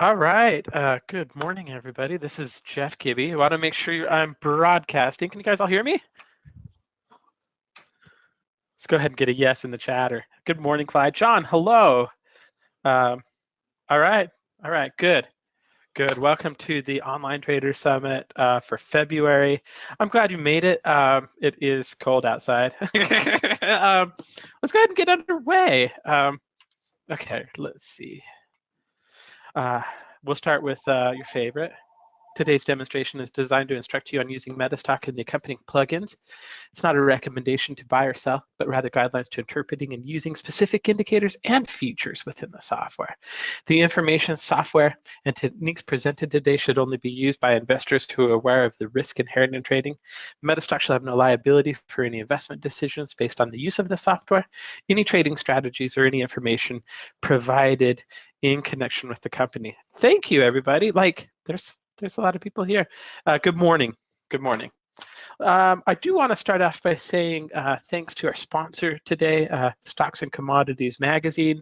All right. Good morning, everybody. This is Jeff Kibbe. I want to make sure I'm broadcasting. Can you guys all hear me? Let's go ahead and get a yes in the chat. Or good morning, Clyde. John, hello. Um, all right. All right. Good. Good. Welcome to the Online Trader Summit for February. I'm glad you made it. It is cold outside. Let's go ahead and get underway. Okay. Let's see. We'll start with your favorite. Today's demonstration is designed to instruct you on using MetaStock and the accompanying plugins. It's not a recommendation to buy or sell, but rather guidelines to interpreting and using specific indicators and features within the software. The information, software, and techniques presented today should only be used by investors who are aware of the risk inherent in trading. MetaStock shall have no liability for any investment decisions based on the use of the software, any trading strategies, or any information provided in connection with the company. Thank you, everybody. There's a lot of people here. Good morning. Good morning. I do want to start off by saying thanks to our sponsor today, Stocks and Commodities Magazine.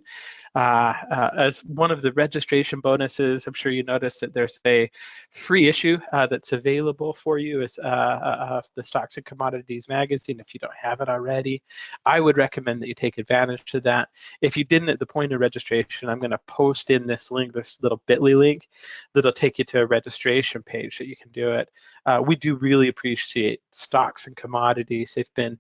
As one of the registration bonuses, I'm sure you noticed that there's a free issue that's available for you as of the Stocks and Commodities Magazine. If you don't have it already, I would recommend that you take advantage of that. If you didn't at the point of registration, I'm going to post in this link, this little bit.ly link, that'll take you to a registration page that you can do it. We do really appreciate Stocks and Commodities. They've been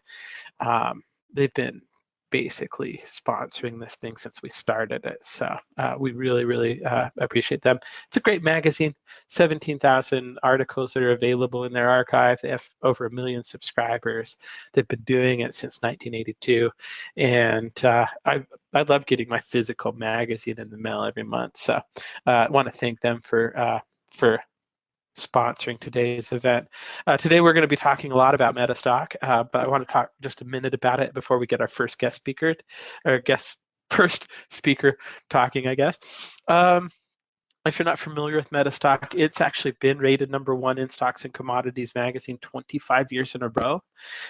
basically sponsoring this thing since we started it. So we really appreciate them. It's a great magazine, 17,000 articles that are available in their archive. They have over 1 million subscribers. They've been doing it since 1982. And I love getting my physical magazine in the mail every month. So I want to thank them for sponsoring today's event. Today we're going to be talking a lot about MetaStock, but I want to talk just a minute about it before we get our first guest speaker talking, I guess. If you're not familiar with MetaStock, it's actually been rated #1 in Stocks and Commodities Magazine 25 years in a row.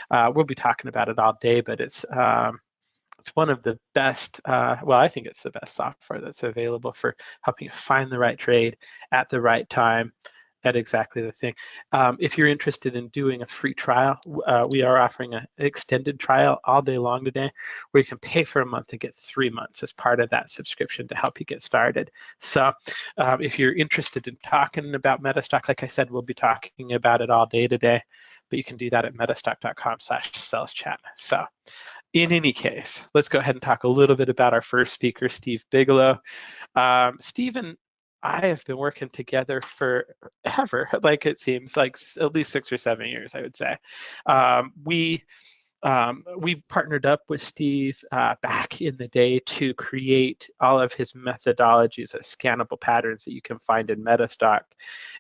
We'll be talking about it all day, but it's one of the best, well, I think it's the best software that's available for helping you find the right trade at the right time at exactly the thing. If you're interested in doing a free trial, we are offering an extended trial all day long today, where you can pay for a month and get 3 months as part of that subscription to help you get started. So if you're interested in talking about MetaStock, like I said, we'll be talking about it all day today, but you can do that at metastock.com/saleschat. So in any case, let's go ahead and talk a little bit about our first speaker, Steve Bigelow. Steve and I have been working together forever, like it seems like at least 6 or 7 years, I would say. We partnered up with Steve back in the day to create all of his methodologies as scannable patterns that you can find in MetaStock.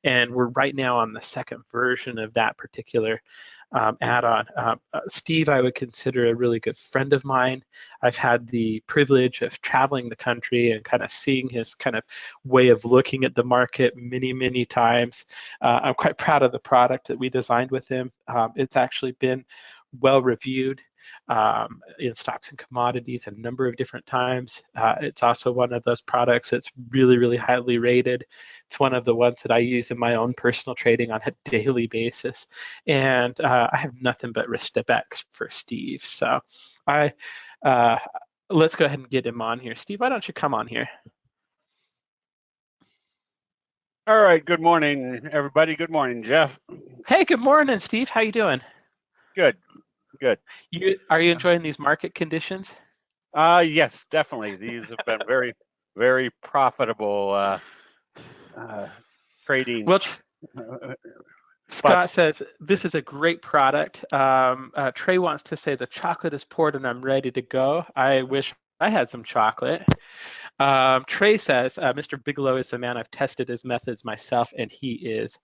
And we're right now on the second version of that particular add-on. Steve, I would consider a really good friend of mine. I've had the privilege of traveling the country and kind of seeing his kind of way of looking at the market many times. I'm quite proud of the product that we designed with him. It's actually been well reviewed in Stocks and Commodities a number of different times. It's also one of those products that's really highly rated. It's one of the ones that I use in my own personal trading on a daily basis. And I have nothing but respect for Steve. So let's go ahead and get him on here. Steve, why don't you come on here? All right. Good morning, everybody. Good morning, Jeff. Hey, good morning, Steve. How you doing? Good. Are you enjoying these market conditions? Yes, definitely. These have been very profitable trading. Well, Scott says this is a great product. Trey wants to say the chocolate is poured and I'm ready to go. I wish I had some chocolate. Trey says Mr. Bigelow is the man. I've tested his methods myself and he is,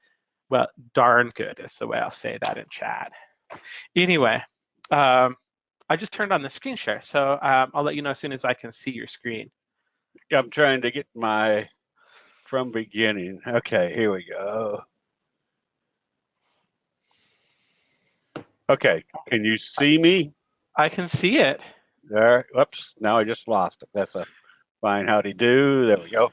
well, darn good is the way I'll say that in chat. Anyway, I just turned on the screen share, so I'll let you know as soon as I can see your screen. I'm trying to get my from beginning. Okay, here we go. Okay, can you see me? I can see it. There. Whoops, now I just lost it. That's a fine howdy do. There we go.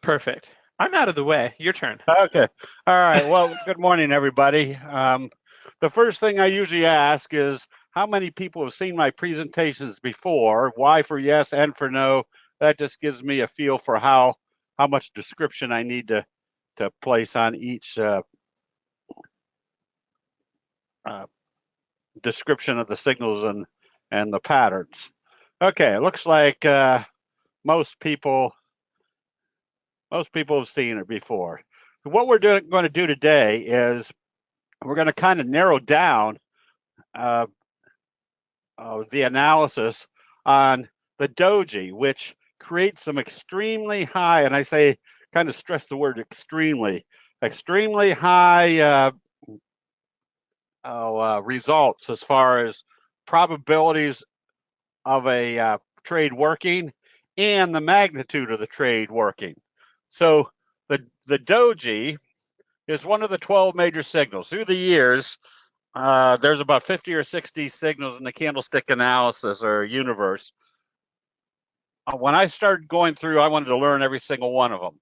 Perfect. I'm out of the way. Your turn. Okay. All right. Well, good morning, everybody. The first thing I usually ask is how many people have seen my presentations before? Y for yes, N for no. That just gives me a feel for how much description I need to place on each description of the signals and the patterns. Okay, it looks like most people have seen it before. What we're going to do today is we're going to kind of narrow down the analysis on the doji, which creates some extremely high, and I say kind of stress the word extremely high results as far as probabilities of a trade working and the magnitude of the trade working. So the doji is one of the 12 major signals. Through the years, there's about 50 or 60 signals in the candlestick analysis or universe. When I started going through, I wanted to learn every single one of them.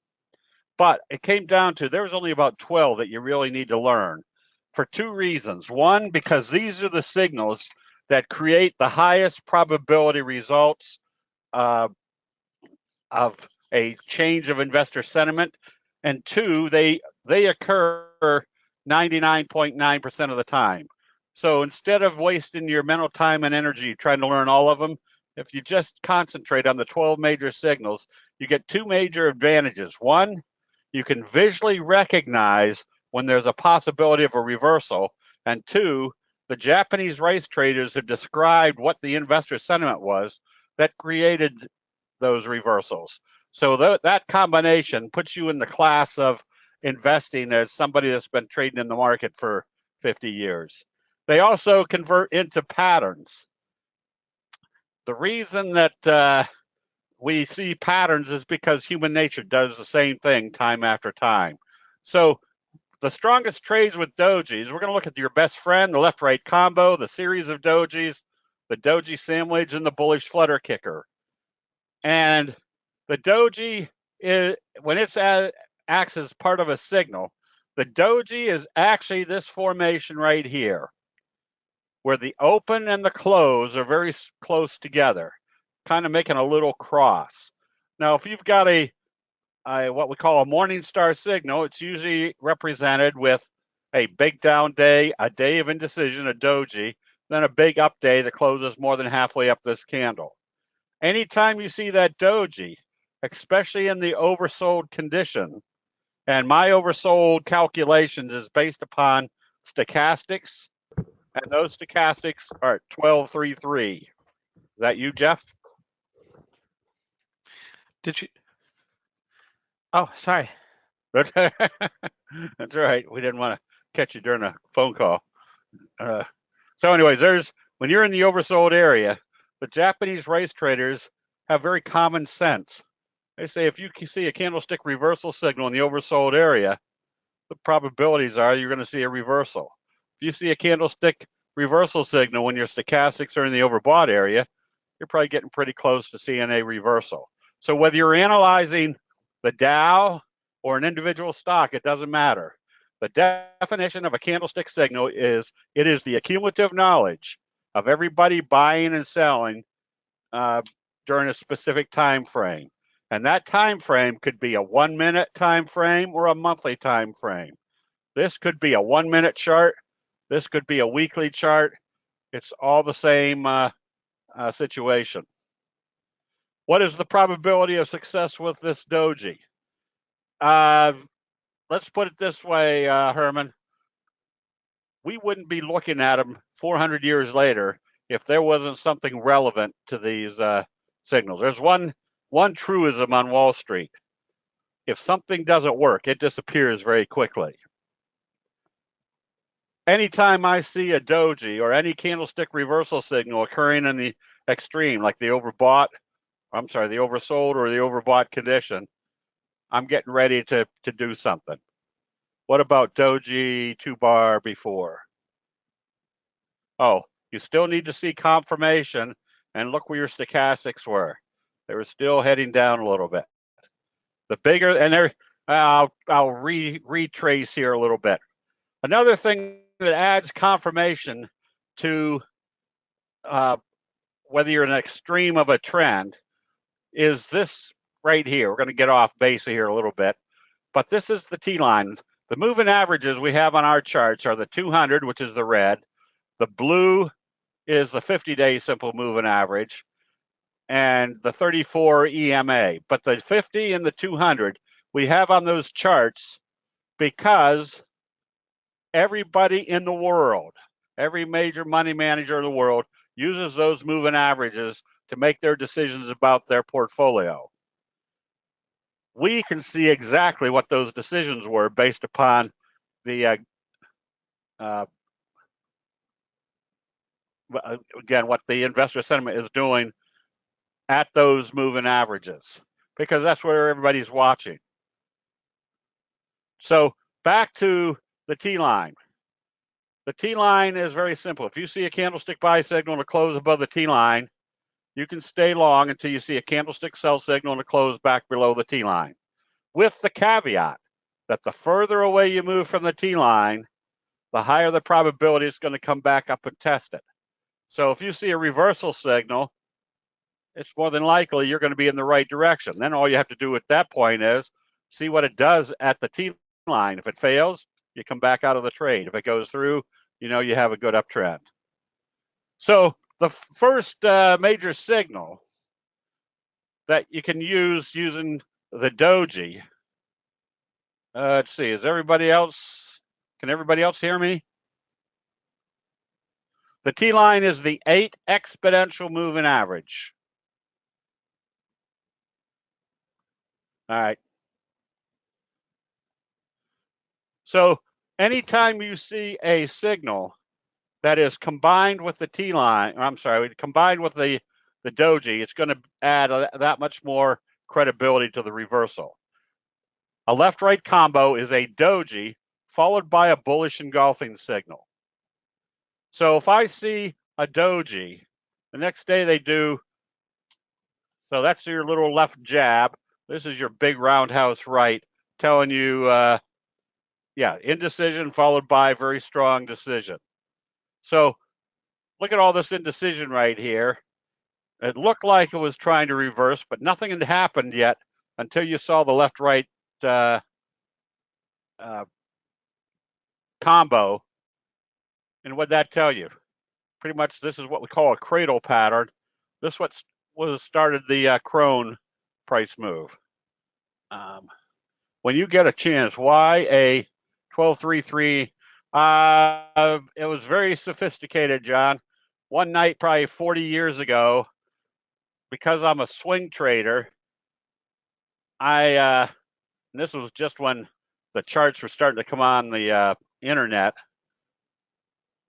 But it came down to there was only about 12 that you really need to learn for two reasons. One, because these are the signals that create the highest probability results of a change of investor sentiment. And two, they occur 99.9% of the time. So instead of wasting your mental time and energy trying to learn all of them, if you just concentrate on the 12 major signals, you get two major advantages. One, you can visually recognize when there's a possibility of a reversal. And two, the Japanese rice traders have described what the investor sentiment was that created those reversals. So that combination puts you in the class of investing as somebody that's been trading in the market for 50 years. They also convert into patterns. The reason that we see patterns is because human nature does the same thing time after time. So the strongest trades with dojis, we're going to look at your best friend, the left-right combo, the series of dojis, the Doji Sandwich, and the bullish Flutter kicker. And the doji is, when it acts as part of a signal, the doji is actually this formation right here, where the open and the close are very close together, kind of making a little cross. Now, if you've got a what we call a morning star signal, it's usually represented with a big down day, a day of indecision, a doji, then a big up day that closes more than halfway up this candle. Anytime you see that doji, especially in the oversold condition, and my oversold calculations is based upon stochastics, and those stochastics are at 1233. Is that you, Jeff? Did you? Oh, sorry. That's all right. We didn't want to catch you during a phone call. So anyways, when you're in the oversold area, the Japanese rice traders have very common sense. They say if you see a candlestick reversal signal in the oversold area, the probabilities are you're going to see a reversal. If you see a candlestick reversal signal when your stochastics are in the overbought area, you're probably getting pretty close to seeing a reversal. So whether you're analyzing the Dow or an individual stock, it doesn't matter. The definition of a candlestick signal is it is the accumulative knowledge of everybody buying and selling during a specific time frame. And that time frame could be a 1 minute time frame or a monthly time frame. This could be a 1 minute chart. This could be a weekly chart. It's all the same situation. What is the probability of success with this doji? Let's put it this way, Herman. We wouldn't be looking at them 400 years later if there wasn't something relevant to these signals. There's one truism on Wall Street. If something doesn't work, it disappears very quickly. Anytime I see a doji or any candlestick reversal signal occurring in the extreme, like the oversold or the overbought condition, I'm getting ready to do something. What about doji 2-bar before? Oh, you still need to see confirmation and look where your stochastics were. They were still heading down a little bit. The bigger, and I'll retrace here a little bit. Another thing that adds confirmation to whether you're in an extreme of a trend is this right here. We're going to get off base here a little bit, but this is the T-line. The moving averages we have on our charts are the 200, which is the red. The blue is the 50-day simple moving average, and the 34 EMA. But the 50 and the 200 we have on those charts because everybody in the world, every major money manager in the world uses those moving averages to make their decisions about their portfolio. We can see exactly what those decisions were based upon the again, what the investor sentiment is doing at those moving averages, because that's where everybody's watching. So back to the T-line. The T-line is very simple. If you see a candlestick buy signal and a close above the T-line, you can stay long until you see a candlestick sell signal and a close back below the T-line, with the caveat that the further away you move from the T-line, the higher the probability it's going to come back up and test it. So if you see a reversal signal, it's more than likely you're going to be in the right direction. Then all you have to do at that point is see what it does at the T-line. If it fails, you come back out of the trade. If it goes through, you know you have a good uptrend. So the first major signal that you can use using the Doji. Let's see, is everybody else, can everybody else hear me? The T-line is the 8 exponential moving average. All right. So anytime you see a signal that is combined with the T-line, I'm sorry, combined with the Doji, it's going to add that much more credibility to the reversal. A left-right combo is a Doji followed by a bullish engulfing signal. So if I see a Doji, the next day they do, so that's your little left jab. This is your big roundhouse right, telling you, yeah, indecision followed by very strong decision. So look at all this indecision right here. It looked like it was trying to reverse, but nothing had happened yet until you saw the left-right combo. And what'd that tell you? Pretty much this is what we call a cradle pattern. This was started the crone price move. When you get a chance, why a 1233? It was very sophisticated, John. One night, probably 40 years ago, because I'm a swing trader, and this was just when the charts were starting to come on the internet.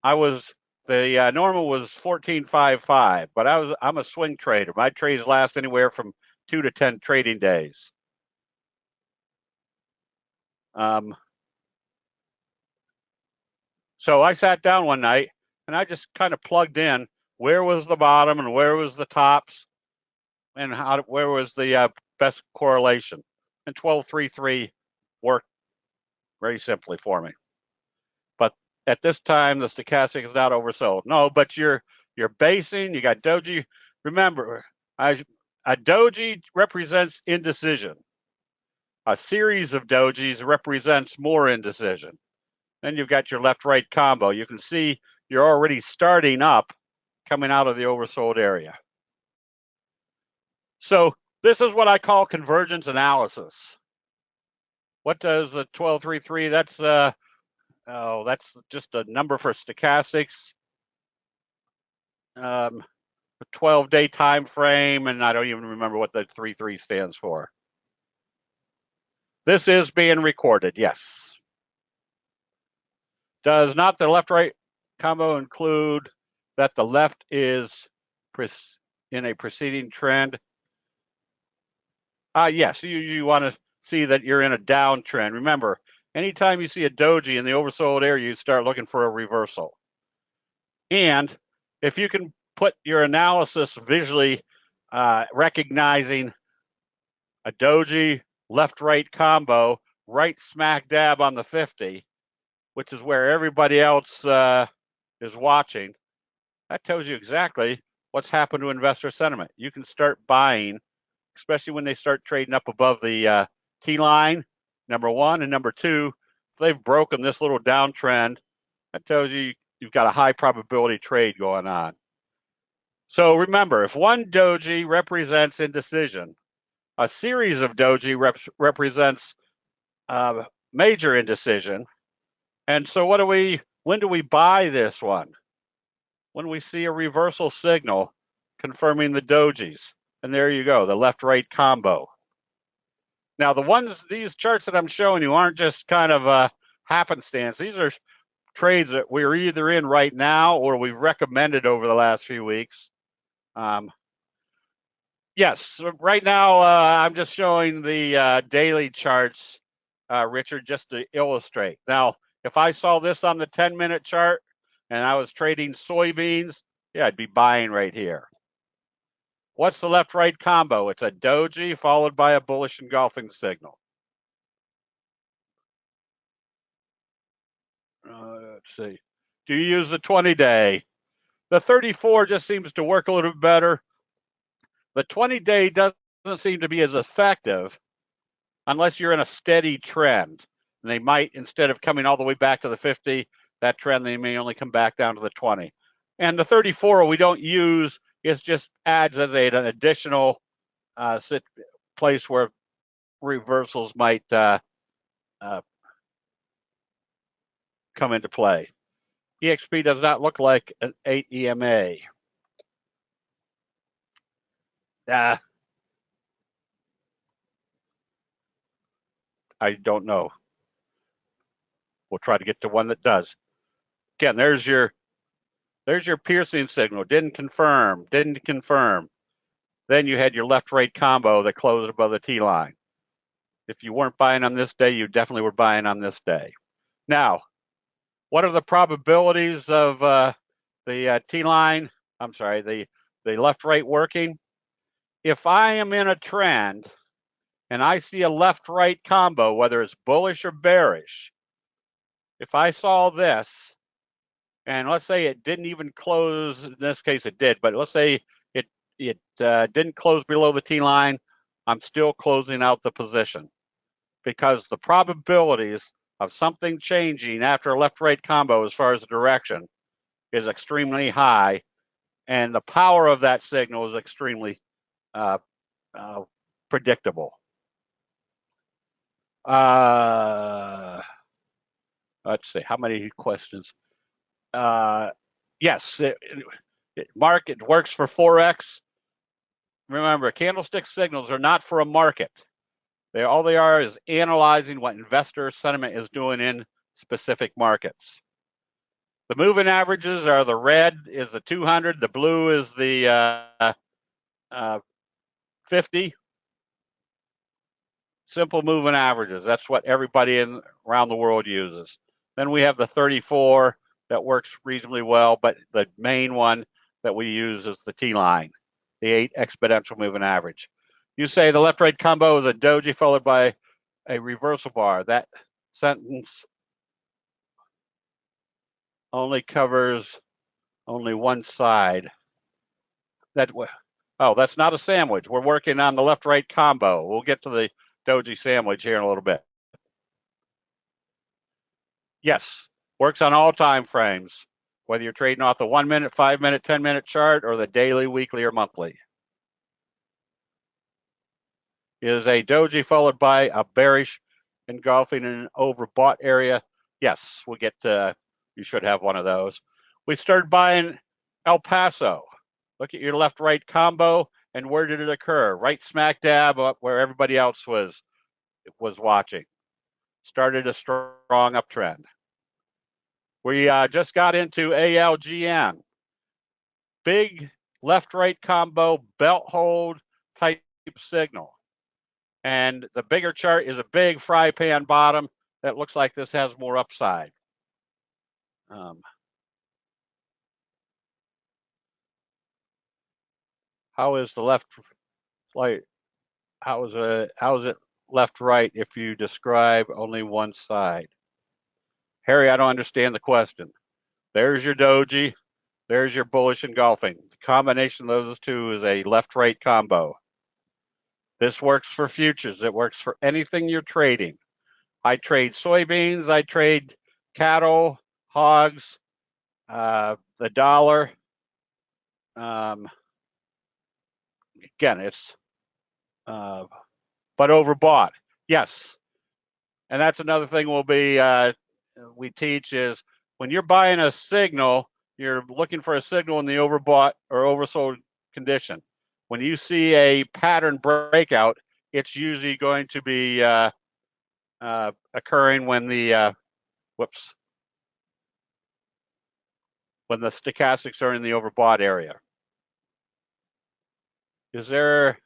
The normal was 14.55, but I'm a swing trader. My trades last anywhere from 2 to 10 trading days. So I sat down one night and I just kind of plugged in where was the bottom and where was the tops and where was the best correlation. And 1233 worked very simply for me. But at this time, the stochastic is not oversold. No, but you're basing, you got Doji. Remember, a Doji represents indecision. A series of Dojis represents more indecision. Then you've got your left-right combo. You can see you're already starting up, coming out of the oversold area. So this is what I call convergence analysis. What does the 1233? That's just a number for stochastics. A 12-day time frame, and I don't even remember what the 33 stands for. This is being recorded, yes. Does not the left-right combo include that the left is in a preceding trend? Yes, you want to see that you're in a downtrend. Remember, anytime you see a Doji in the oversold area, you start looking for a reversal. And if you can put your analysis visually recognizing a Doji left-right combo right smack dab on the 50, which is where everybody else is watching, that tells you exactly what's happened to investor sentiment. You can start buying, especially when they start trading up above the T line, number one, and number two, if they've broken this little downtrend, that tells you you've got a high probability trade going on. So remember, if one doji represents indecision, a series of doji represents major indecision. And so when do we buy this one? When we see a reversal signal confirming the dojis. And there you go, the left-right combo. Now, these charts that I'm showing you aren't just kind of happenstance. These are trades that we're either in right now or we've recommended over the last few weeks. Yes, so right now I'm just showing the daily charts, Richard, just to illustrate. Now, if I saw this on the 10-minute chart and I was trading soybeans, yeah, I'd be buying right here. What's the left-right combo? It's a doji followed by a bullish engulfing signal. Let's see. Do you use the 20-day? The 34 just seems to work a little bit better. The 20-day doesn't seem to be as effective unless you're in a steady trend. And they might, instead of coming all the way back to the 50, that trend, they may only come back down to the 20. And the 34 we don't use, it just adds as an additional place where reversals might come into play. EXP does not look like an 8 EMA. I don't know. We'll try to get to one that does. Again, there's your piercing signal. Didn't confirm. Then you had your left-right combo that closed above the T line. If you weren't buying on this day, you definitely were buying on this day. Now, what are the probabilities of the T line? I'm sorry, the left-right working? If I am in a trend and I see a left-right combo, whether it's bullish or bearish, if I saw this, and let's say it didn't even close, in this case it did, but let's say it didn't close below the T line, I'm still closing out the position because the probabilities of something changing after a left-right combo as far as the direction is extremely high, and the power of that signal is extremely predictable. Let's see, how many questions? Yes, Mark, it works for Forex. Remember, candlestick signals are not for a market. All they are is analyzing what investor sentiment is doing in specific markets. The moving averages are the red is the 200, the blue is the 50. Simple moving averages. That's what everybody around the world uses. Then we have the 34 that works reasonably well, but the main one that we use is the T line, the 8 exponential moving average. You say the left-right combo is a doji followed by a reversal bar. That sentence only covers only one side. That's not a sandwich. We're working on the left-right combo. We'll get to the doji sandwich here in a little bit. Yes, works on all time frames, whether you're trading off the 1 minute, 5 minute, 10-minute chart or the daily, weekly, or monthly. Is a doji followed by a bearish engulfing in an overbought area? Yes, we'll get to, you should have one of those. We started buying El Paso. Look at your left-right combo, and where did it occur? Right smack dab up where everybody else was watching. Started a strong uptrend. We just got into ALGN. Big left-right combo, belt hold type signal. And the bigger chart is a big fry pan bottom that looks like this has more upside. How is the left, like, how is it left, right if you describe only one side? Harry, I don't understand the question. There's your doji. There's your bullish engulfing. The combination of those two is a left-right combo. This works for futures. It works for anything you're trading. I trade soybeans. I trade cattle, hogs, the dollar. Again, it's but overbought. Yes, and that's another thing we teach is when you're buying a signal, you're looking for a signal in the overbought or oversold condition. When you see a pattern breakout, it's usually going to be occurring when the when the stochastics are in the overbought area. Is there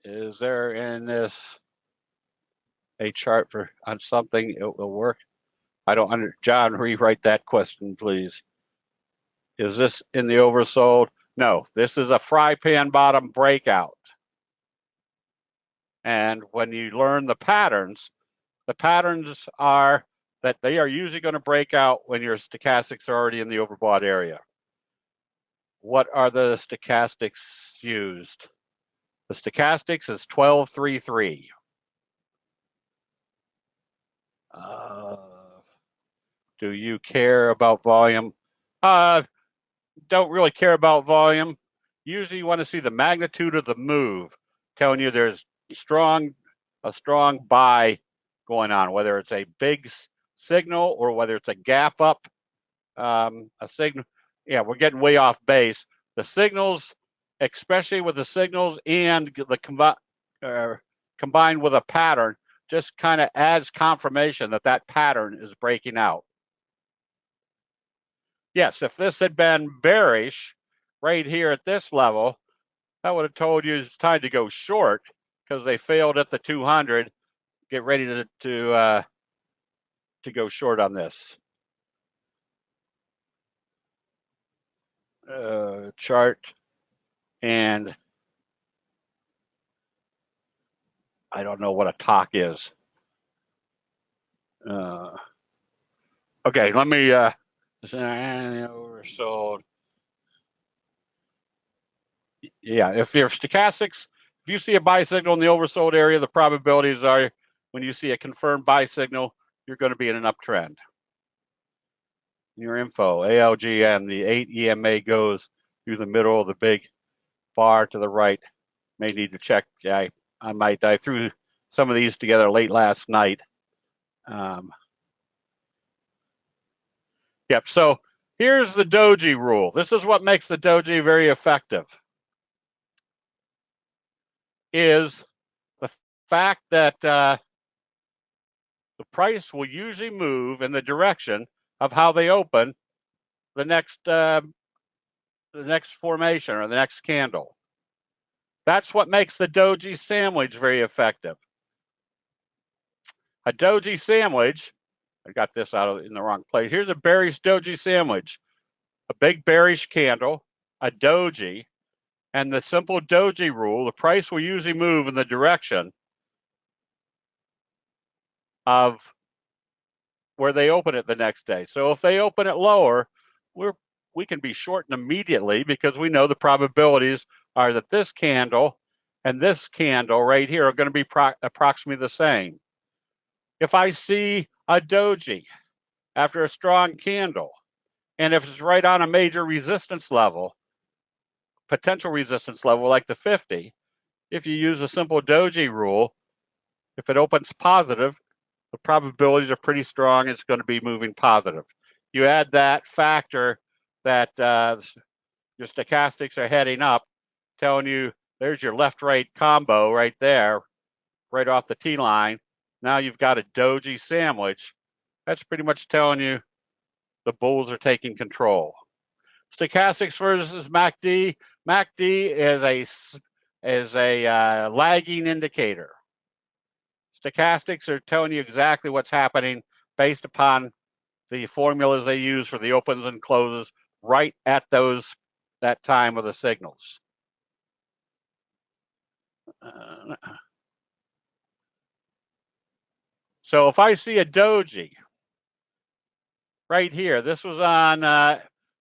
in this a chart for on something it will work? I don't under John, rewrite that question, please. Is this in the oversold? No, this is a fry pan bottom breakout. And when you learn the patterns are that they are usually going to break out when your stochastics are already in the overbought area. What are the stochastics used? The stochastics is 1233. Do you care about volume? Don't really care about volume. Usually you want to see the magnitude of the move, telling you there's a strong buy going on, whether it's a big signal or whether it's a gap up, a signal. Yeah, we're getting way off base. The signals, especially with the signals and the combined with a pattern, just kind of adds confirmation that that pattern is breaking out. Yes, if this had been bearish right here at this level, that would have told you it's time to go short because they failed at the 200. Get ready to go short on this. Chart, and I don't know what a talk is. Okay, let me oversold. Yeah, if your stochastics, if you see a buy signal in the oversold area, the probabilities are when you see a confirmed buy signal, you're going to be in an uptrend. Your info, ALGN, the 8 EMA goes through the middle of the big bar to the right. May need to check. Yeah, I threw some of these together late last night. Yep, so here's the doji rule. This is what makes the doji very effective. Is the fact that the price will usually move in the direction of how they open the next formation or the next candle. That's what makes the Doji Sandwich very effective. A Doji Sandwich, I got this out in the wrong place. Here's a bearish Doji Sandwich, a big bearish candle, a doji, and the simple doji rule, the price will usually move in the direction of where they open it the next day. So if they open it lower, we can be shorting immediately because we know the probabilities are that this candle and this candle right here are going to be approximately the same. If I see a doji after a strong candle, and if it's right on a major resistance level, potential resistance level like the 50, if you use a simple doji rule, if it opens positive, the probabilities are pretty strong it's going to be moving positive. You add that factor that your stochastics are heading up, telling you there's your left-right combo right there, right off the T-line. Now you've got a doji sandwich. That's pretty much telling you the bulls are taking control. Stochastics versus MACD. MACD is a lagging indicator. Stochastics are telling you exactly what's happening based upon the formulas they use for the opens and closes right at that time of the signals. So if I see a doji right here, this was on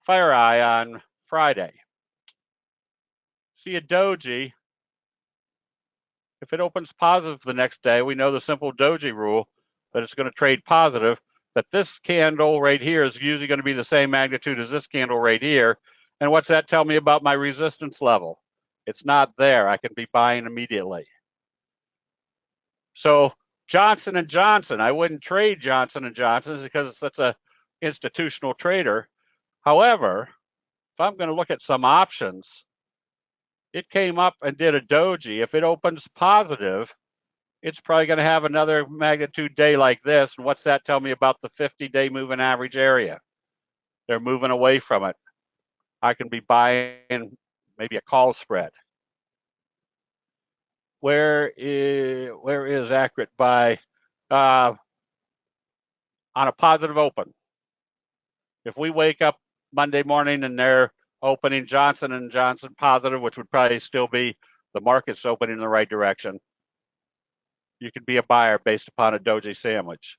FireEye on Friday. See a doji. If it opens positive the next day, we know the simple doji rule that it's going to trade positive, that this candle right here is usually going to be the same magnitude as this candle right here. And what's that tell me about my resistance level? It's not there. I can be buying immediately. So Johnson & Johnson, I wouldn't trade Johnson & Johnson because that's a institutional trader. However, if I'm going to look at some options, it came up and did a doji. If it opens positive, it's probably going to have another magnitude day like this. And what's that tell me about the 50-day moving average area? They're moving away from it. I can be buying maybe a call spread. Where is accurate buy on a positive open? If we wake up Monday morning and they're opening Johnson & Johnson positive, which would probably still be the market's opening in the right direction, you could be a buyer based upon a Doji sandwich.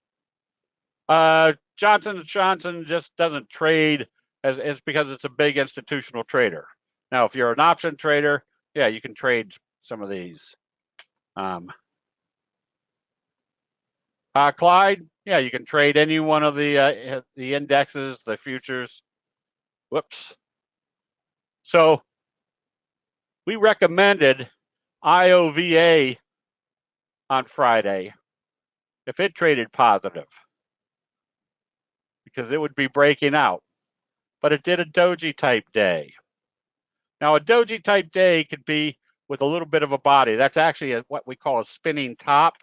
Johnson & Johnson just doesn't trade as because it's a big institutional trader. Now, if you're an option trader, yeah, you can trade some of these. Clyde, yeah, you can trade any one of the indexes, the futures. Whoops. So we recommended IOVA on Friday if it traded positive because it would be breaking out. But it did a doji type day. Now, a doji type day could be with a little bit of a body. That's actually what we call a spinning top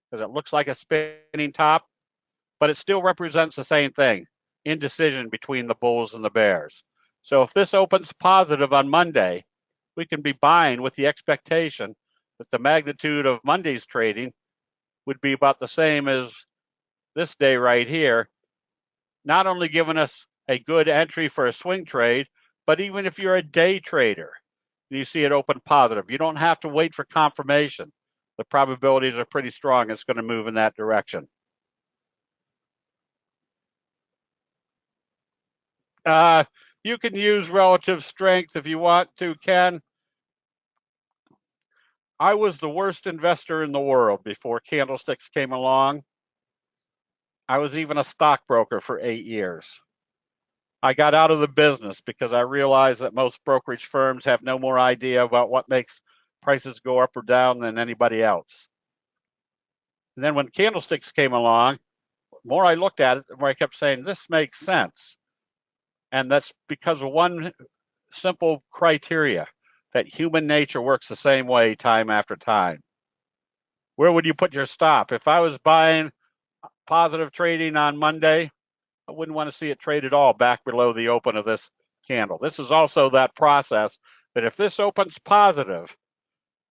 because it looks like a spinning top, but it still represents the same thing, indecision between the bulls and the bears. So if this opens positive on Monday, we can be buying with the expectation that the magnitude of Monday's trading would be about the same as this day right here, not only giving us a good entry for a swing trade, but even if you're a day trader and you see it open positive, you don't have to wait for confirmation. The probabilities are pretty strong it's going to move in that direction. You can use relative strength if you want to, Ken. I was the worst investor in the world before candlesticks came along. I was even a stockbroker for 8 years. I got out of the business because I realized that most brokerage firms have no more idea about what makes prices go up or down than anybody else. And then when candlesticks came along, the more I looked at it, the more I kept saying, this makes sense. And that's because of one simple criteria, that human nature works the same way time after time. Where would you put your stop? If I was buying positive trading on Monday, I wouldn't want to see it trade at all back below the open of this candle. This is also that process that if this opens positive,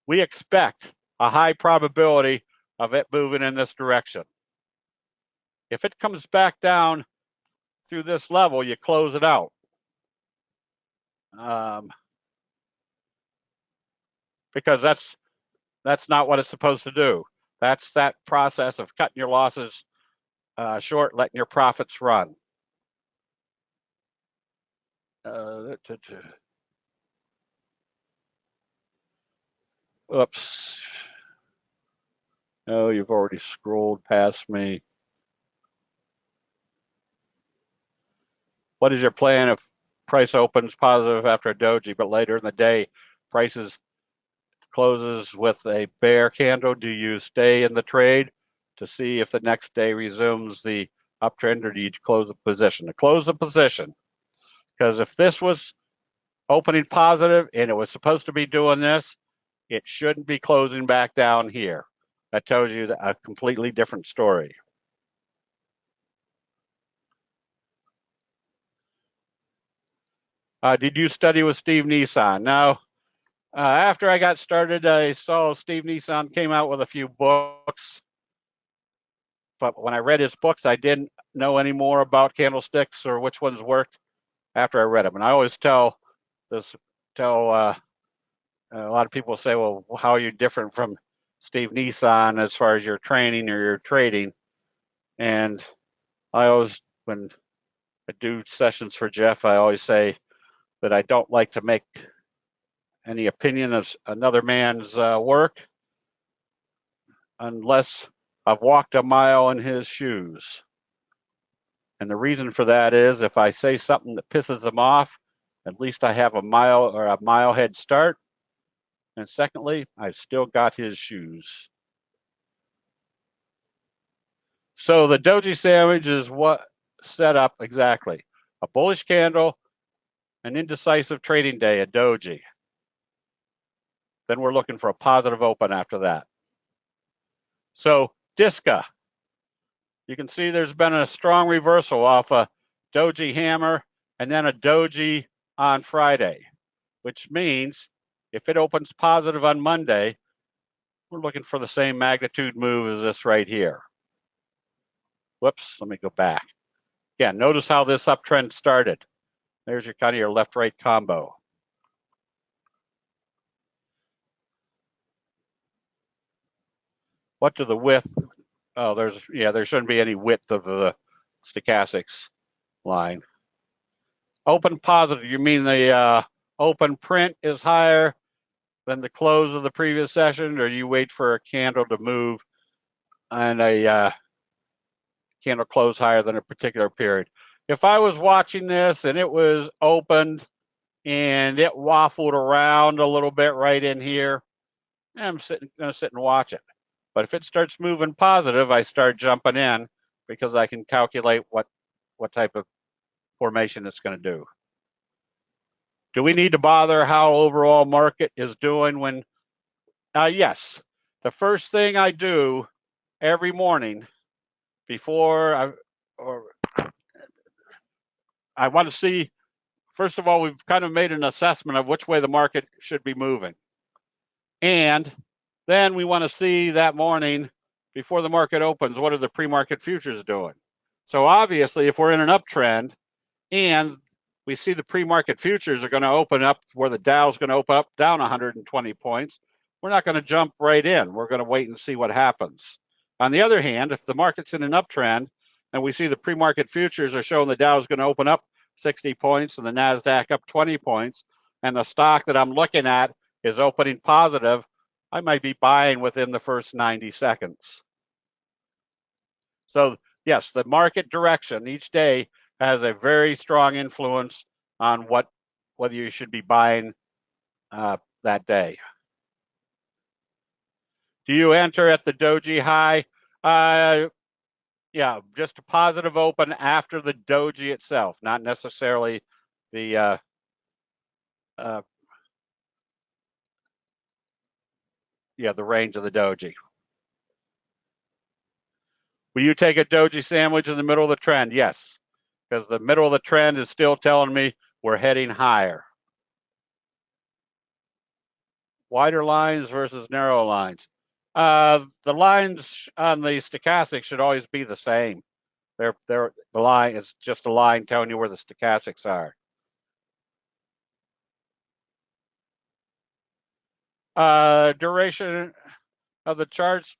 we expect a high probability of it moving in this direction. If it comes back down through this level, you close it out. Because that's not what it's supposed to do. That's that process of cutting your losses short, letting your profits run. Oops. Oh, you've already scrolled past me. What is your plan if price opens positive after a doji, but later in the day, prices closes with a bear candle? Do you stay in the trade to see if the next day resumes the uptrend, or do you close the position? To close the position, because if this was opening positive and it was supposed to be doing this, it shouldn't be closing back down here. That tells you a completely different story. Did you study with Steve Nissan? Now, after I got started, I saw Steve Nissan came out with a few books. But when I read his books, I didn't know any more about candlesticks or which ones worked after I read them. And I always tell a lot of people say, well, how are you different from Steve Nissan as far as your training or your trading. And I always, when I do sessions for Jeff, I always say that I don't like to make any opinion of another man's work unless I've walked a mile in his shoes. And the reason for that is if I say something that pisses him off, at least I have a mile head start. And secondly, I've still got his shoes. So the Doji Sandwich is what set up exactly. A bullish candle, an indecisive trading day, a Doji. Then we're looking for a positive open after that. So Disca, you can see there's been a strong reversal off a Doji hammer and then a Doji on Friday, which means if it opens positive on Monday, we're looking for the same magnitude move as this right here. Whoops, let me go back. Again, notice how this uptrend started. There's your kind of your left-right combo. What to the width? Oh, there shouldn't be any width of the stochastics line. Open positive, you mean the open print is higher than the close of the previous session, or you wait for a candle to move and a candle close higher than a particular period? If I was watching this and it was opened and it waffled around a little bit right in here, I'm gonna sit and watch it. But if it starts moving positive, I start jumping in because I can calculate what type of formation it's going to do. Do we need to bother how overall market is doing when? Yes. The first thing I do every morning before I want to see, first of all, we've kind of made an assessment of which way the market should be moving. And then we want to see that morning before the market opens, what are the pre-market futures doing? So obviously, if we're in an uptrend and we see the pre-market futures are going to open up where the Dow is going to open up down 120 points, we're not going to jump right in. We're going to wait and see what happens. On the other hand, if the market's in an uptrend and we see the pre-market futures are showing the Dow is going to open up 60 points and the NASDAQ up 20 points, and the stock that I'm looking at is opening positive, I might be buying within the first 90 seconds. So yes, the market direction each day has a very strong influence on whether you should be buying that day. Do you enter at the Doji high? Yeah, just a positive open after the Doji itself, not necessarily the the range of the Doji. Will you take a Doji sandwich in the middle of the trend? Yes, because the middle of the trend is still telling me we're heading higher. Wider lines versus narrow lines. The lines on the stochastic should always be the same. The line is just a line telling you where the stochastics are. Duration of the charts,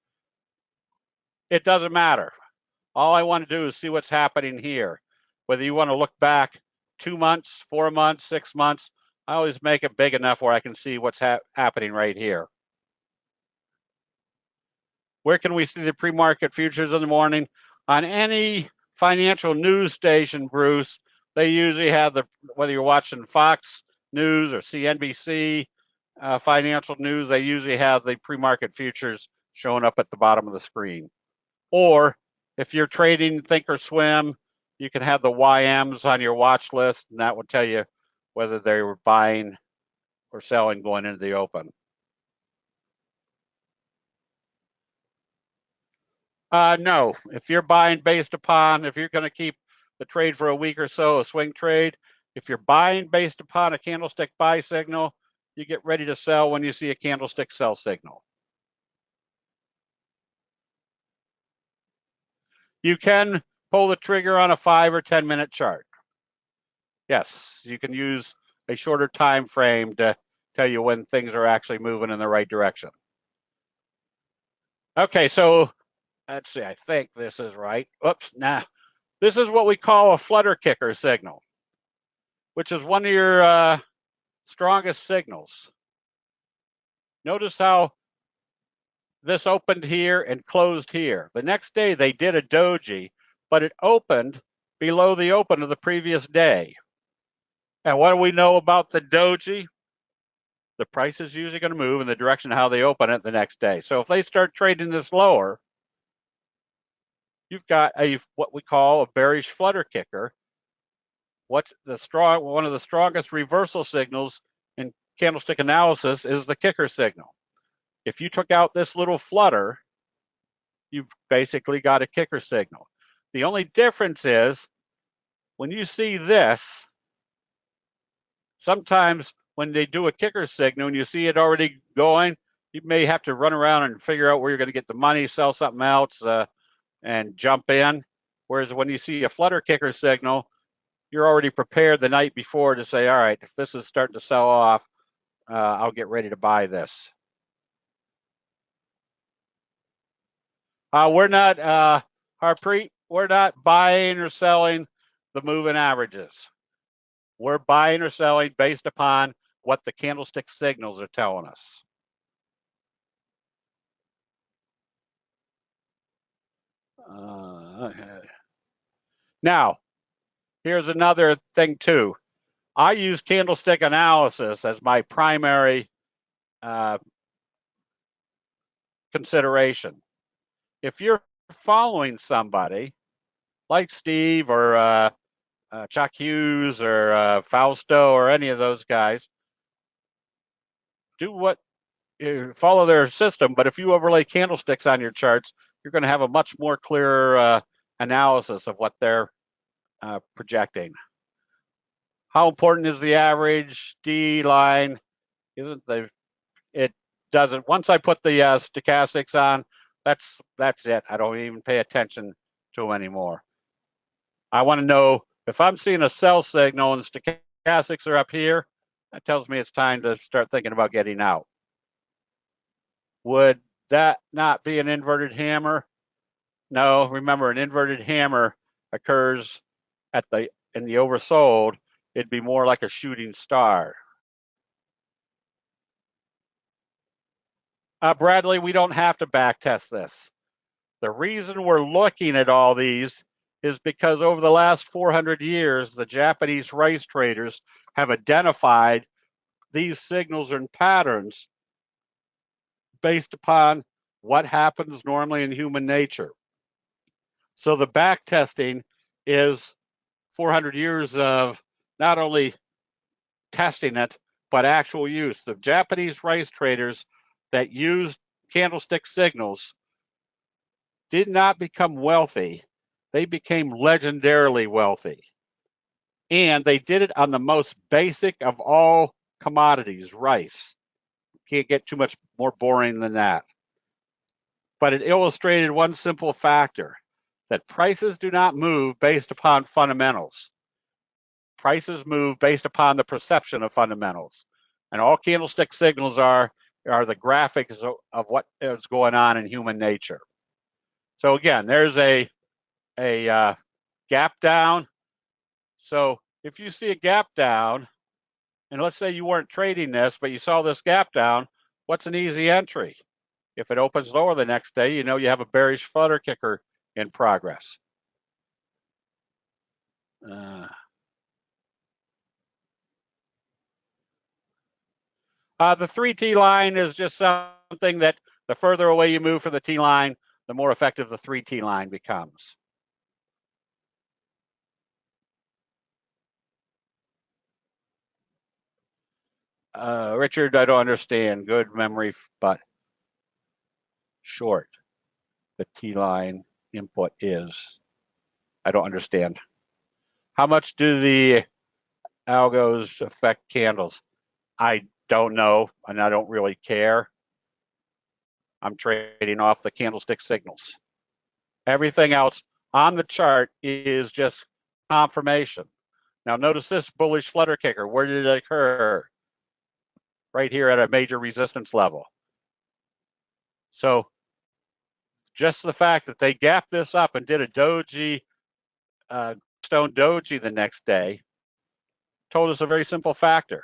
it doesn't matter. All I want to do is see what's happening here. Whether you want to look back 2 months, 4 months, 6 months, I always make it big enough where I can see what's happening right here. Where can we see the pre-market futures in the morning? On any financial news station, Bruce, they usually have whether you're watching Fox News or CNBC financial news, they usually have the pre-market futures showing up at the bottom of the screen. Or if you're trading Thinkorswim, you can have the YMs on your watch list, and that will tell you whether they were buying or selling going into the open. No, if you're buying based upon, if you're going to keep the trade for a week or so, a swing trade, if you're buying based upon a candlestick buy signal, you get ready to sell when you see a candlestick sell signal. You can pull the trigger on a 5 or 10 minute chart. Yes, you can use a shorter time frame to tell you when things are actually moving in the right direction. Okay, so let's see, I think this is right. Oops, nah. This is what we call a flutter kicker signal, which is one of your strongest signals. Notice how this opened here and closed here. The next day they did a doji, but it opened below the open of the previous day. And what do we know about the doji? The price is usually going to move in the direction of how they open it the next day. So if they start trading this lower, you've got what we call a bearish flutter kicker. One of the strongest reversal signals in candlestick analysis is the kicker signal. If you took out this little flutter, you've basically got a kicker signal. The only difference is when you see this, sometimes when they do a kicker signal and you see it already going, you may have to run around and figure out where you're going to get the money, sell something else, and jump in. Whereas when you see a flutter kicker signal, you're already prepared the night before to say, all right, if this is starting to sell off, I'll get ready to buy this. We're not, Harpreet, we're not buying or selling the moving averages. We're buying or selling based upon what the candlestick signals are telling us. Now, here's another thing too. I use candlestick analysis as my primary consideration. If you're following somebody like Steve or Chuck Hughes or Fausto or any of those guys, follow their system. But if you overlay candlesticks on your charts, you're going to have a much more clear analysis of what they're projecting. How important is the average D line? It doesn't. Once I put the stochastics on, that's it. I don't even pay attention to them anymore. I want to know if I'm seeing a sell signal and the stochastics are up here, that tells me it's time to start thinking about getting out. Would that not be an inverted hammer? No, remember an inverted hammer occurs in the oversold. It'd be more like a shooting star. Bradley, we don't have to backtest this. The reason we're looking at all these is because over the last 400 years, the Japanese rice traders have identified these signals and patterns based upon what happens normally in human nature. So the backtesting is 400 years of not only testing it, but actual use. The Japanese rice traders that used candlestick signals did not become wealthy. They became legendarily wealthy. And they did it on the most basic of all commodities, rice. Can't get too much more boring than that. But it illustrated one simple factor, that prices do not move based upon fundamentals. Prices move based upon the perception of fundamentals. And all candlestick signals are the graphics of what is going on in human nature. So again, there's a gap down. So if you see a gap down, and let's say you weren't trading this, but you saw this gap down, what's an easy entry? If it opens lower the next day, you know you have a bearish flutter kicker in progress. The 3T line is just something that the further away you move from the T line, the more effective the 3T line becomes. Richard, I don't understand. Good memory, but short. The T line input is. I don't understand. How much do the algos affect candles? I don't know, and I don't really care. I'm trading off the candlestick signals. Everything else on the chart is just confirmation. Now notice this bullish flutter kicker. Where did it occur? Right here at a major resistance level. So Just the fact that they gapped this up and did a doji, stone doji the next day told us a very simple factor.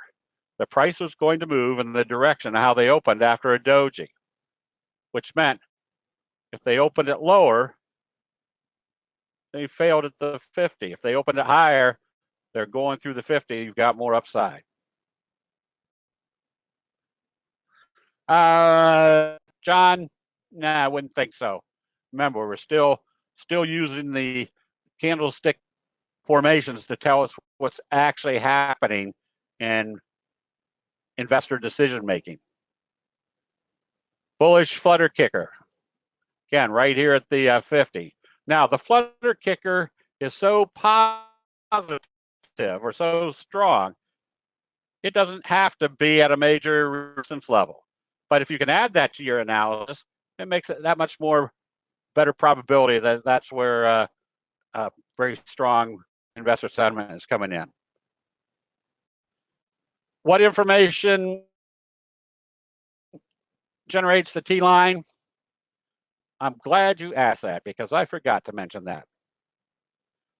The price was going to move in the direction of how they opened after a doji, which meant if they opened it lower, they failed at the 50. If they opened it higher, they're going through the 50. You've got more upside. John, nah, I wouldn't think so. Remember, we're still using the candlestick formations to tell us what's actually happening in investor decision making. Bullish flutter kicker. Again, right here at the 50. Now, the flutter kicker is so positive or so strong, it doesn't have to be at a major resistance level. But if you can add that to your analysis, it makes it that much more better probability that that's where very strong investor sentiment is coming in. What information generates the T line? I'm glad you asked that because I forgot to mention that.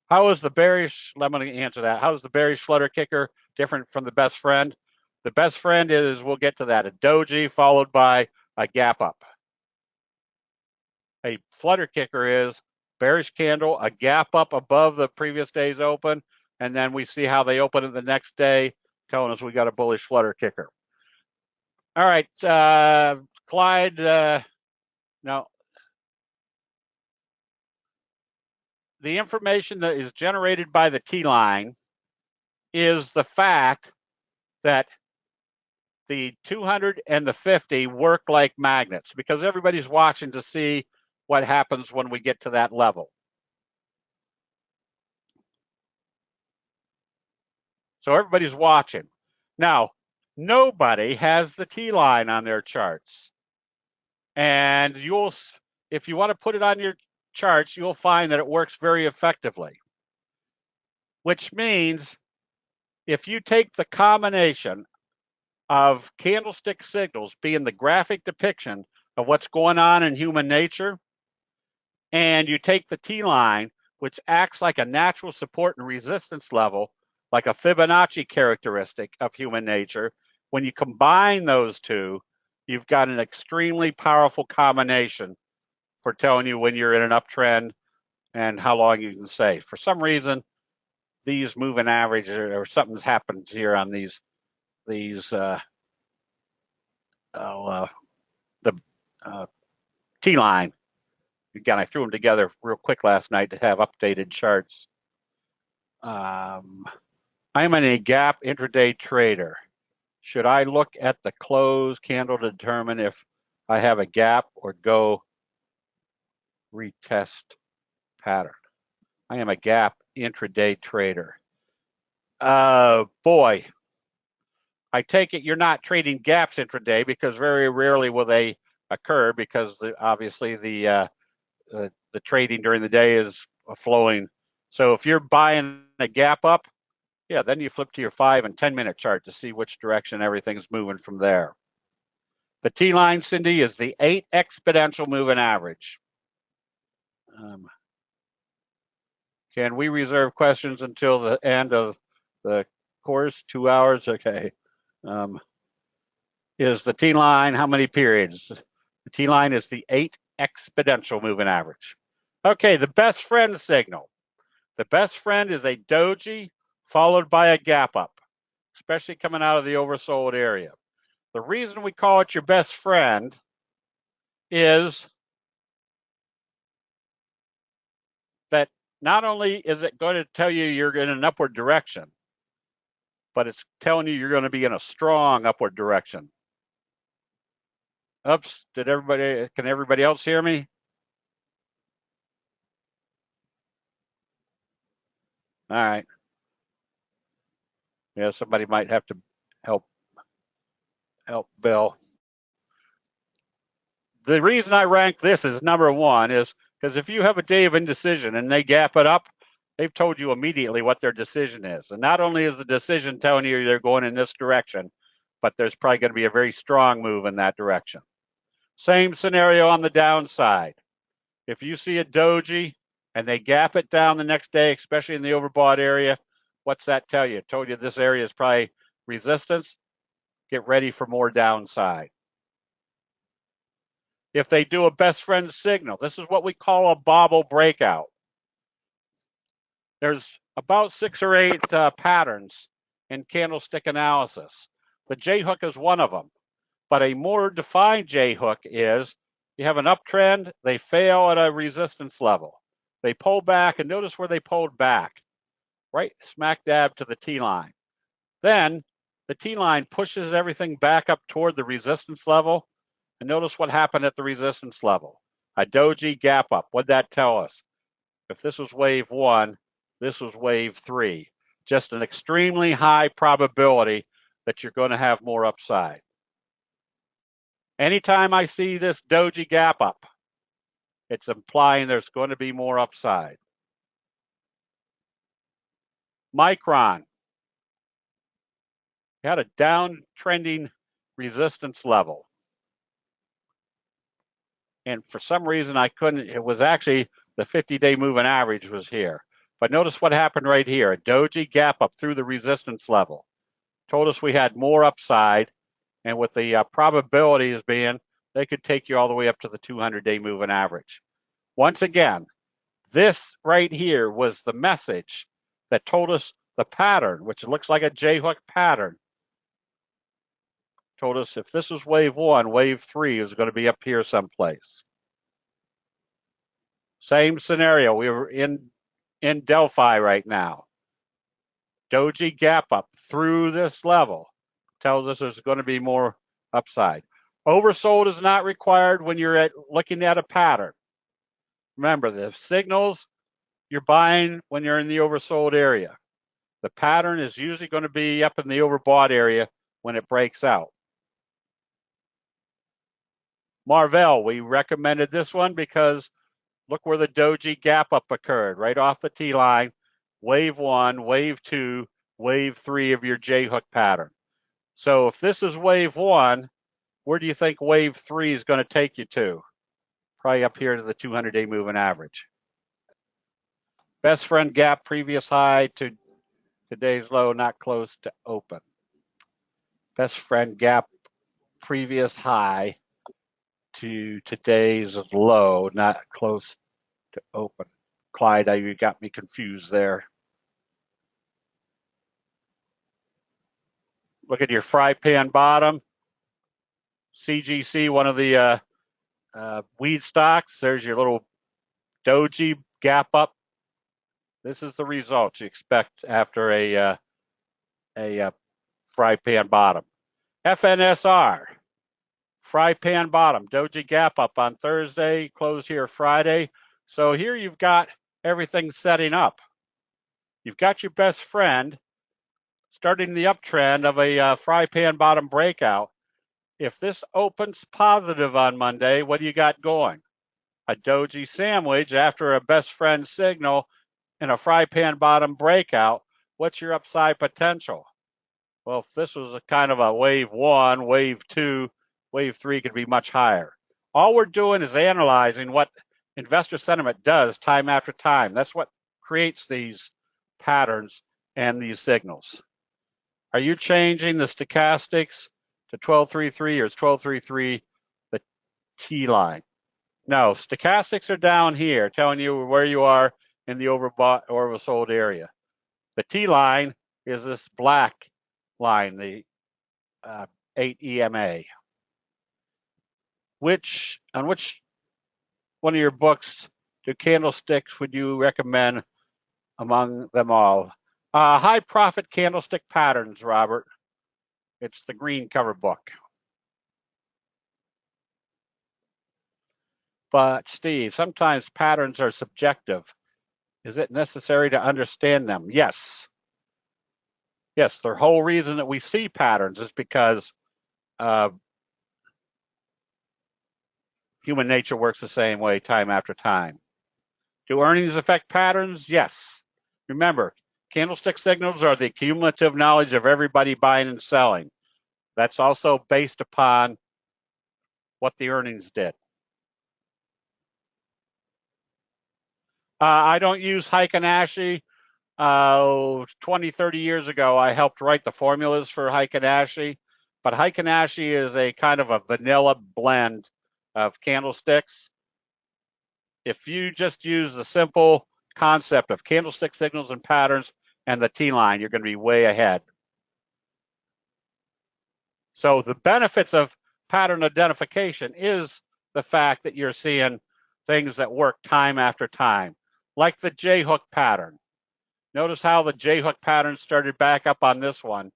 How is the bearish, let me answer that. How is the bearish flutter kicker different from the best friend? The best friend is, we'll get to that, a doji followed by a gap up. A flutter kicker is bearish candle, a gap up above the previous day's open, and then we see how they open it the next day, telling us we got a bullish flutter kicker. All right, Clyde, no. The information that is generated by the T-line is the fact that the 200 and the 50 work like magnets because everybody's watching to see what happens when we get to that level. So everybody's watching. Now, nobody has the T-line on their charts. And if you want to put it on your charts, you'll find that it works very effectively. Which means if you take the combination of candlestick signals being the graphic depiction of what's going on in human nature, and you take the T-line, which acts like a natural support and resistance level, like a Fibonacci characteristic of human nature, when you combine those two, you've got an extremely powerful combination for telling you when you're in an uptrend and how long you can stay. For some reason, these moving averages or something's happened here on these T-line. Again, I threw them together real quick last night to have updated charts. I'm a gap intraday trader. Should I look at the close candle to determine if I have a gap or go retest pattern? I am a gap intraday trader. Boy, I take it you're not trading gaps intraday because very rarely will they occur because obviously the trading during the day is flowing. So if you're buying a gap up, yeah, then you flip to your 5 and 10 minute chart to see which direction everything's moving from there. The T-line, Cindy, is the 8 exponential moving average. Can we reserve questions until the end of the course? 2 hours? Okay. Is the T-line, how many periods? The T-line is the 8 exponential moving average. Okay, the best friend signal. The best friend is a doji followed by a gap up, especially coming out of the oversold area. The reason we call it your best friend is that not only is it going to tell you you're in an upward direction, but it's telling you you're going to be in a strong upward direction. Oops, can everybody else hear me? All right. Yeah, somebody might have to help Bill. The reason I rank this as number 1 is because if you have a day of indecision and they gap it up, they've told you immediately what their decision is. And not only is the decision telling you they're going in this direction, but there's probably going to be a very strong move in that direction. Same scenario on the downside. If you see a doji and they gap it down the next day, especially in the overbought area, what's that tell you? It told you this area is probably resistance. Get ready for more downside. If they do a best friend signal, this is what we call a bobble breakout. There's about 6 or 8 patterns in candlestick analysis. The J-hook is one of them, but a more defined J-hook is you have an uptrend, they fail at a resistance level. They pull back, and notice where they pulled back, right smack dab to the T-line. Then the T-line pushes everything back up toward the resistance level, and notice what happened at the resistance level. A doji gap up. What'd that tell us? If this was wave 1, this was wave 3. Just an extremely high probability that you're going to have more upside. Anytime I see this doji gap up, it's implying there's going to be more upside. Micron had a downtrending resistance level. And for some reason I couldn't, it was actually the 50-day moving average was here. But notice what happened right here. A doji gap up through the resistance level. Told us we had more upside, and with the probabilities being they could take you all the way up to the 200-day moving average. Once again, this right here was the message that told us the pattern, which looks like a J-hook pattern, told us if this was wave 1, wave 3 is going to be up here someplace. Same scenario. We were in Delphi right now. Doji gap up through this level tells us there's going to be more upside. Oversold is not required when you're looking at a pattern. Remember, the signals you're buying when you're in the oversold area. The pattern is usually going to be up in the overbought area when it breaks out. Marvell, we recommended this one because look where the doji gap up occurred, right off the T-line. Wave 1, wave 2, wave 3 of your J-hook pattern. So if this is wave 1, where do you think wave 3 is going to take you to? Probably up here to the 200-day moving average. Best friend gap, previous high to today's low, not close to open. Best friend gap, previous high to today's low, not close to open. Clyde, you got me confused there. Look at your fry pan bottom. CGC, one of the weed stocks. There's your little doji gap up. This is the result you expect after a fry pan bottom. FNSR, fry pan bottom, doji gap up on Thursday, closed here Friday. So here you've got everything setting up. You've got your best friend starting the uptrend of a fry pan bottom breakout. If this opens positive on Monday, what do you got going? A Doji sandwich after a best friend signal and a fry pan bottom breakout. What's your upside potential? Well, if this was a kind of a wave 1, wave 2, wave 3 could be much higher. All we're doing is analyzing what investor sentiment does time after time. That's what creates these patterns and these signals. Are you changing the stochastics to 1233 or is 1233 the T line? No, stochastics are down here telling you where you are in the overbought or oversold area. The T line is this black line, the 8 EMA. On which one of your books do candlesticks would you recommend among them all? High Profit Candlestick Patterns, Robert. It's the green cover book. But Steve, sometimes patterns are subjective. Is it necessary to understand them? Yes. Yes, the whole reason that we see patterns is because human nature works the same way time after time. Do earnings affect patterns? Yes. Remember, candlestick signals are the cumulative knowledge of everybody buying and selling. That's also based upon what the earnings did. I don't use Heikin-Ashi. 20, 30 years ago, I helped write the formulas for Heikin-Ashi, but Heikin-Ashi is a kind of a vanilla blend of candlesticks. If you just use the simple concept of candlestick signals and patterns and the T-line, you're going to be way ahead. So the benefits of pattern identification is the fact that you're seeing things that work time after time, like the J-hook pattern. Notice how the J-hook pattern started back up on this one.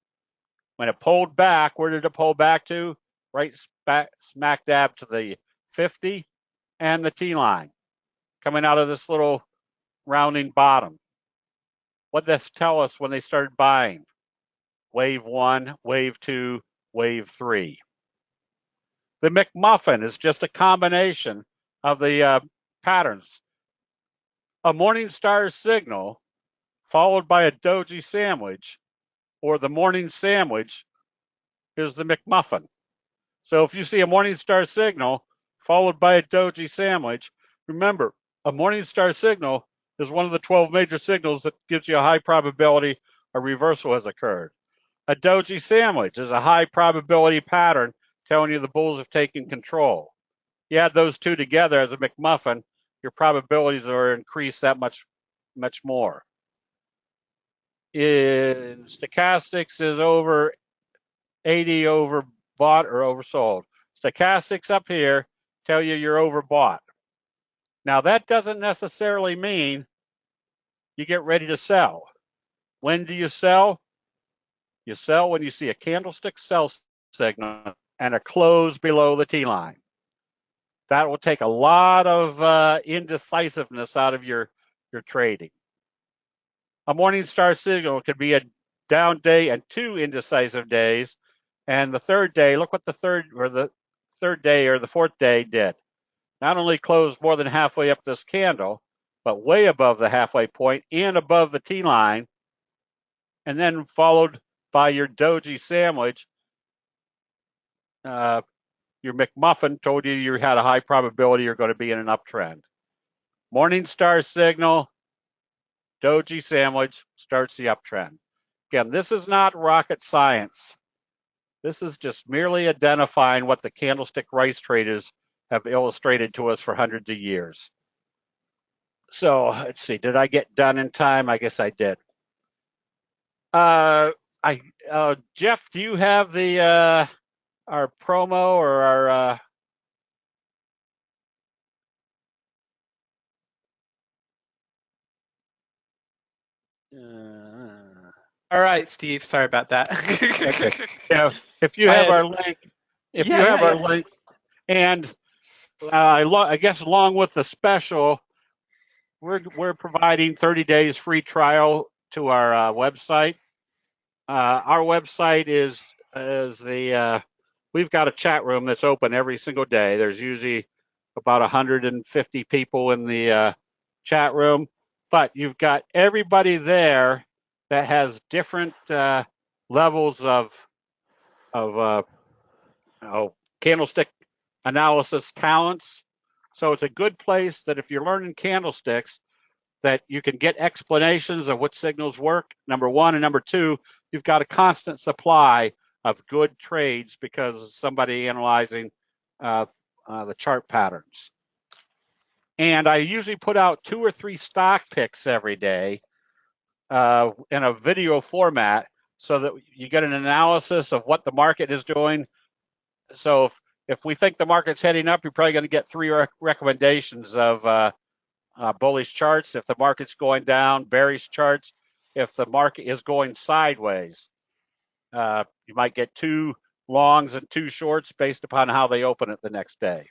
When it pulled back, where did it pull back to? Right smack dab to the 50 and the T-line, coming out of this little rounding bottom. What does this tell us when they started buying? Wave 1, wave 2, wave 3. The McMuffin is just a combination of the patterns. A morning star signal followed by a Doji sandwich, or the morning sandwich, is the McMuffin. So if you see a morning star signal followed by a Doji sandwich, remember, a morning star signal is one of the 12 major signals that gives you a high probability a reversal has occurred. A Doji sandwich is a high probability pattern telling you the bulls have taken control. You add those two together as a McMuffin, your probabilities are increased that much more. In stochastics is over 80 overbought or oversold. Stochastics up here tell you you're overbought. Now that doesn't necessarily mean you get ready to sell. When do you sell? You sell when you see a candlestick sell signal and a close below the T-line. That will take a lot of indecisiveness out of your trading. A morning star signal could be a down day and 2 indecisive days. And the third day, look what the third day or the fourth day did. Not only closed more than halfway up this candle, but way above the halfway point and above the T-line, and then followed by your Doji sandwich. Your McMuffin told you you had a high probability you're going to be in an uptrend. Morning star signal, Doji sandwich starts the uptrend. Again, this is not rocket science. This is just merely identifying what the candlestick rice traders have illustrated to us for hundreds of years. So let's see, did I get done in time? I guess I did. Jeff, do you have the our promo or our All right, Steve. Sorry about that. Okay. Yeah, if you have our link, our link, and I guess along with the special, we're providing 30 days free trial to our website. Our website is we've got a chat room that's open every single day. There's usually about 150 people in the chat room, but you've got everybody there that has different levels of candlestick analysis talents. So it's a good place that if you're learning candlesticks, that you can get explanations of what signals work, number one, and number two, you've got a constant supply of good trades because of somebody analyzing the chart patterns. And I usually put out 2 or 3 stock picks every day in a video format so that you get an analysis of what the market is doing. So if we think the market's heading up, you're probably going to get 3 recommendations of bullish charts. If the market's going down, bearish charts. If the market is going sideways, you might get 2 longs and 2 shorts based upon how they open it the next day.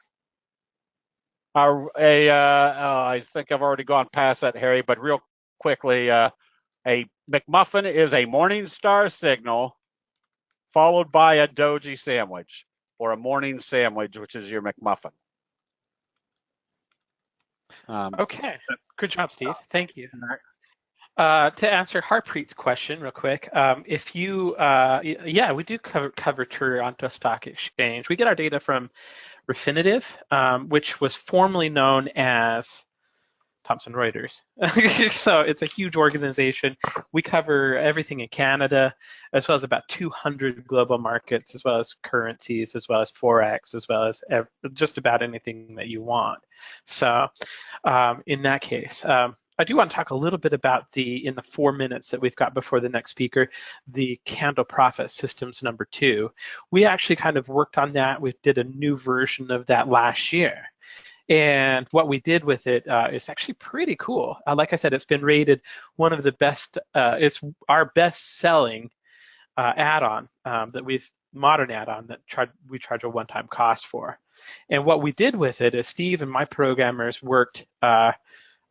I think I've already gone past that, Harry, but real quickly, a McMuffin is a morning star signal followed by a Doji sandwich, or a morning sandwich, which is your McMuffin. Okay, good job, Steve. Thank you. To answer Harpreet's question real quick, if you, we do cover Toronto Stock Exchange. We get our data from Refinitiv, which was formerly known as Thomson Reuters. So it's a huge organization. We cover everything in Canada, as well as about 200 global markets, as well as currencies, as well as Forex, as well as just about anything that you want. So in that case, I do want to talk a little bit about in the 4 minutes that we've got before the next speaker, the Candle Profit Systems #2. We actually kind of worked on that. We did a new version of that last year. And what we did with it is actually pretty cool. Like I said, it's been rated one of the best, it's our best selling add-on modern add-on that we charge a one-time cost for. And what we did with it is Steve and my programmers worked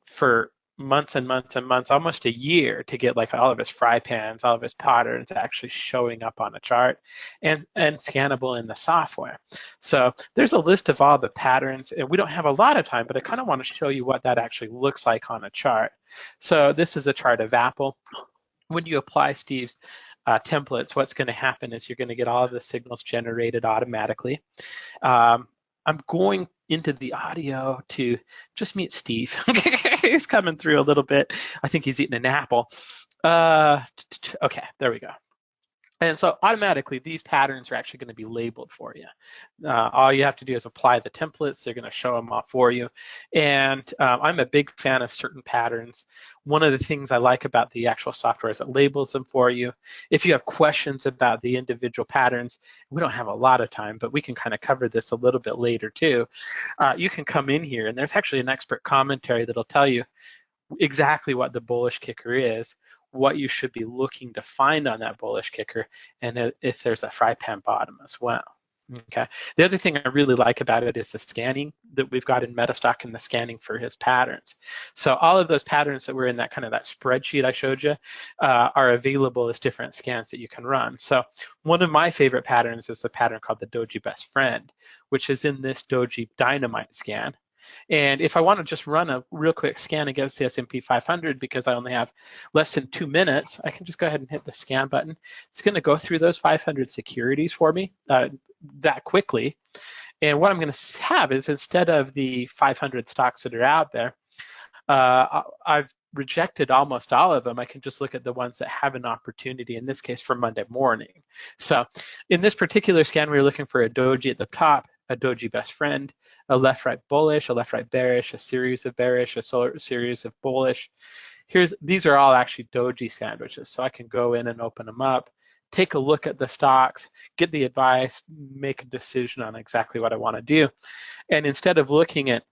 for months and months and months, almost a year, to get like all of his fry pans, all of his patterns actually showing up on a chart and scannable in the software. So there's a list of all the patterns, and we don't have a lot of time, but I kind of want to show you what that actually looks like on a chart. So this is a chart of Apple. When you apply Steve's templates, what's going to happen is you're going to get all of the signals generated automatically. I'm going into the audio to just meet Steve. He's coming through a little bit. I think he's eating an apple. Okay, there we go. And so automatically, these patterns are actually going to be labeled for you. All you have to do is apply the templates. They're going to show them off for you. And I'm a big fan of certain patterns. One of the things I like about the actual software is it labels them for you. If you have questions about the individual patterns, we don't have a lot of time, but we can kind of cover this a little bit later too. You can come in here, and there's actually an expert commentary that'll tell you exactly what the bullish kicker is, what you should be looking to find on that bullish kicker, and if there's a fry pan bottom as well. Okay. The other thing I really like about it is the scanning that we've got in MetaStock and the scanning for his patterns. So all of those patterns that were in that spreadsheet I showed you are available as different scans that you can run. So one of my favorite patterns is the pattern called the Doji Best Friend, which is in this Doji Dynamite scan. And if I want to just run a real quick scan against the S&P 500 because I only have less than 2 minutes, I can just go ahead and hit the scan button. It's going to go through those 500 securities for me that quickly. And what I'm going to have is, instead of the 500 stocks that are out there, I've rejected almost all of them. I can just look at the ones that have an opportunity, in this case for Monday morning. So in this particular scan, we're looking for a doji at the top, a doji best friend, a left-right bullish, a left-right bearish, a series of bearish, a series of bullish. These are all actually doji sandwiches. So I can go in and open them up, take a look at the stocks, get the advice, make a decision on exactly what I want to do. And instead of looking at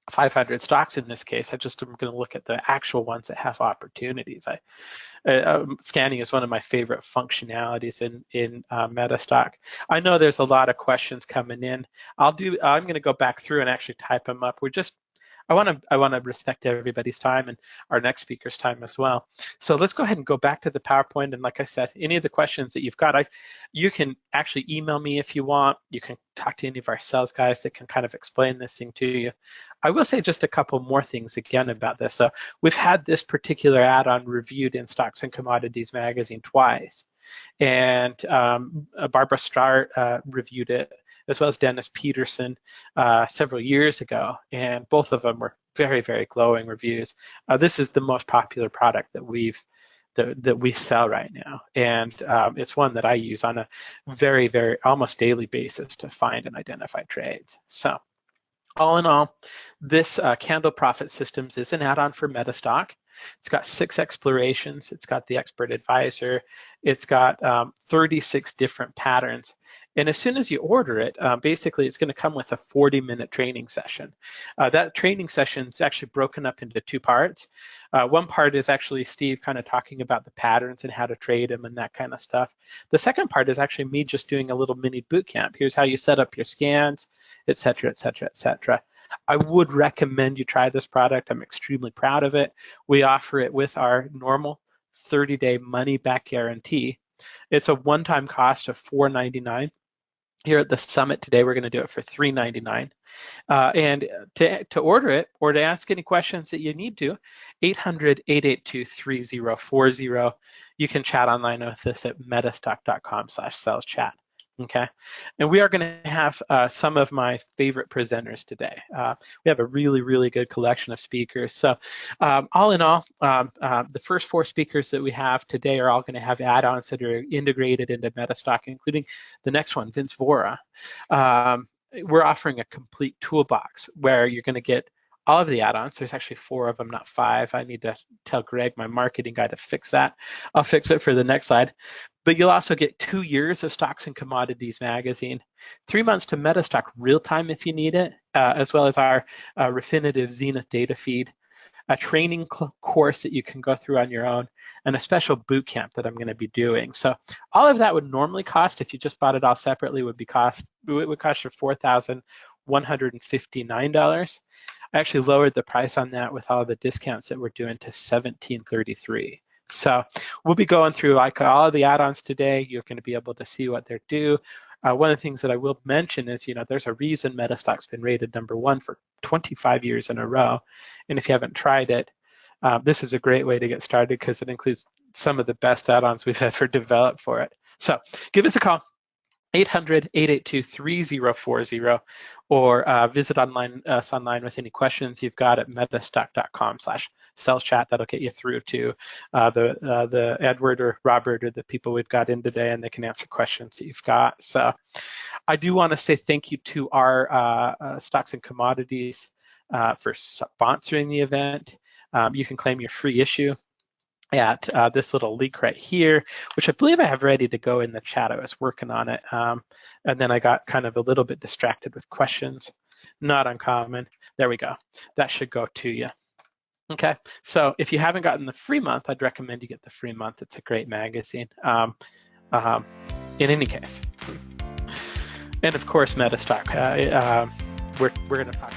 500 stocks in this case, I just am going to look at the actual ones that have opportunities. Scanning is one of my favorite functionalities in MetaStock. I know there's a lot of questions coming in. I'm going to go back through and actually type them up. I want to respect everybody's time and our next speaker's time as well. So let's go ahead and go back to the PowerPoint. And like I said, any of the questions that you've got, you can actually email me if you want. You can talk to any of our sales guys that can kind of explain this thing to you. I will say just a couple more things again about this. So we've had this particular add-on reviewed in Stocks and Commodities magazine twice. And Barbara Starr reviewed it, as well as Dennis Peterson several years ago, and both of them were very, very glowing reviews. This is the most popular product that we sell right now, and it's one that I use on a very, very almost daily basis to find and identify trades. So all in all, this Candle Profit Systems is an add-on for MetaStock. It's got 6 explorations. It's got the expert advisor. It's got 36 different patterns. And as soon as you order it, basically it's going to come with a 40-minute training session. That training session is actually broken up into 2 parts. One part is actually Steve kind of talking about the patterns and how to trade them and that kind of stuff. The second part is actually me just doing a little mini boot camp. Here's how you set up your scans, et cetera, et cetera, et cetera. I would recommend you try this product. I'm extremely proud of it. We offer it with our normal 30-day money-back guarantee. It's a one-time cost of $4.99. Here at the summit today, we're going to do it for $3.99. And to order it or to ask any questions that you need to, 800-882-3040. You can chat online with us at metastock.com/sales chat. Okay, and we are going to have some of my favorite presenters today. We have a really, really good collection of speakers. So all in all, the first 4 speakers that we have today are all going to have add-ons that are integrated into MetaStock, including the next one, Vince Vora. We're offering a complete toolbox where you're going to get all of the add-ons. There's actually 4 of them, not 5. I need to tell Greg, my marketing guy, to fix that. I'll fix it for the next slide. But you'll also get 2 years of Stocks and Commodities magazine, 3 months to MetaStock real time if you need it, as well as our Refinitiv Zenith data feed, a training course that you can go through on your own, and a special boot camp that I'm going to be doing. So all of that would normally cost, if you just bought it all separately, would cost you $4,159. I actually lowered the price on that with all the discounts that we're doing to $1,733. So we'll be going through like all of the add-ons today. You're going to be able to see what they do. One of the things that I will mention is, there's a reason MetaStock's been rated #1 for 25 years in a row. And if you haven't tried it, this is a great way to get started because it includes some of the best add-ons we've ever developed for it. So give us a call, 800-882-3040, or visit us online with any questions you've got at metastock.com/sales-chat. That'll get you through to the Edward or Robert or the people we've got in today, and they can answer questions that you've got. So I do want to say thank you to our Stocks and Commodities for sponsoring the event. You can claim your free issue at this little link right here, which I believe I have ready to go in the chat. I was working on it, and then I got kind of a little bit distracted with questions. Not uncommon. There we go. That should go to you. Okay, so if you haven't gotten the free month, I'd recommend you get the free month. It's a great magazine. In any case, and of course, MetaStock. We're going to talk